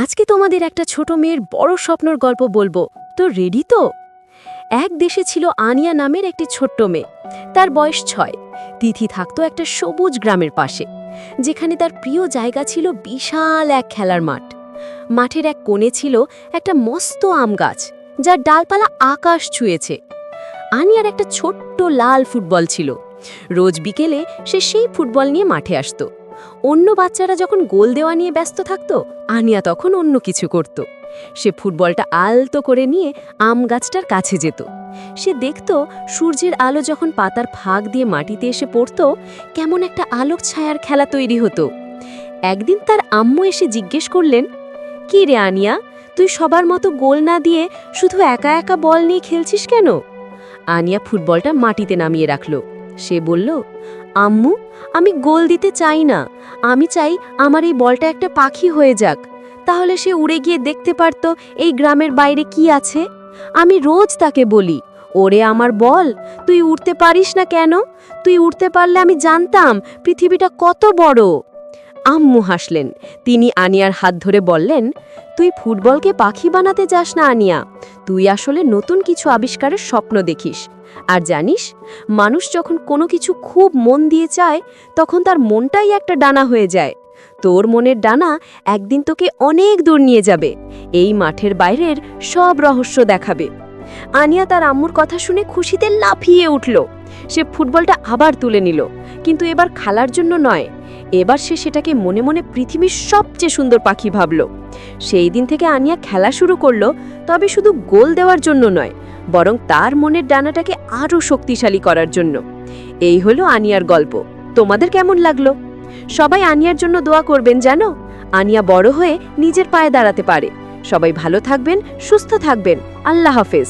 আজকে তোমাদের একটা ছোট মেয়ের বড় স্বপ্নের গল্প বলবো। তো রেডি তো? এক দেশে ছিল আনিয়া নামের একটি ছোট্ট মেয়ে। তার বয়স 6। তিথি থাকতো একটা সবুজ গ্রামের পাশে, যেখানে তার প্রিয় জায়গা ছিল বিশাল এক খেলার মাঠ। মাঠের এক কোণে ছিল একটা মস্ত আম গাছ, যার ডালপালা আকাশ ছুঁয়েছে। আনিয়ার একটা ছোট্ট লাল ফুটবল ছিল। রোজ বিকেলে সে সেই ফুটবল নিয়ে মাঠে আসতো। অন্য বাচ্চারা যখন গোল দেওয়া নিয়ে ব্যস্ত থাকত, আনিয়া তখন অন্য কিছু করত। সে ফুটবলটা আলতো করে নিয়ে আম গাছটার কাছে যেত। সে দেখত সূর্যের আলো যখন পাতার ফাঁক দিয়ে মাটিতে এসে পড়ত, কেমন একটা আলোক ছায়ার খেলা তৈরি হতো। একদিন তার আম্মু এসে জিজ্ঞেস করলেন, "কি রে আনিয়া, তুই সবার মতো গোল না দিয়ে শুধু একা একা বল নিয়ে খেলছিস কেন?" আনিয়া ফুটবলটা মাটিতে নামিয়ে রাখল। সে বলল, "আম্মু, আমি গোল দিতে চাই না। আমি চাই আমার এই বলটা একটা পাখি হয়ে যাক। তাহলে সে উড়ে গিয়ে দেখতে পারত এই গ্রামের বাইরে কি আছে। আমি রোজ তাকে বলি, 'ওরে আমার বল, তুই উড়তে পারিস না কেন? তুই উড়তে পারলে আমি জানতাম পৃথিবীটা কত বড়।'" আম্মু হাসলেন। তিনি আনিয়ার হাত ধরে বললেন, "তুই ফুটবলকে পাখি বানাতে যাস না আনিয়া, তুই আসলে নতুন কিছু আবিষ্কারের স্বপ্ন দেখিস। আর জানিস, মানুষ যখন কোনো কিছু খুব মন দিয়ে চায়, তখন তার মনটাই একটা ডানা হয়ে যায়। তোর মনের ডানা একদিন তোকে অনেক দূর নিয়ে যাবে, এই মাঠের বাইরের সব রহস্য দেখাবে।" আনিয়া তার আম্মুর কথা শুনে খুশিতে লাফিয়ে উঠল। সে ফুটবলটা আবার তুলে নিল, কিন্তু এবার খেলার জন্য নয়। এবার সে সেটাকে মনে মনে পৃথিবীর সবচেয়ে সুন্দর পাখি ভাবল। সেই দিন থেকে আনিয়া খেলা শুরু করলো, তবে শুধু গোল দেওয়ার জন্য নয়, বরং তার মনের ডানাটাকে আরও শক্তিশালী করার জন্য। এই হলো আনিয়ার গল্প। তোমাদের কেমন লাগলো? সবাই আনিয়ার জন্য দোয়া করবেন, জানো, আনিয়া বড় হয়ে নিজের পায়ে দাঁড়াতে পারে। সবাই ভালো থাকবেন, সুস্থ থাকবেন। আল্লাহ হাফেজ।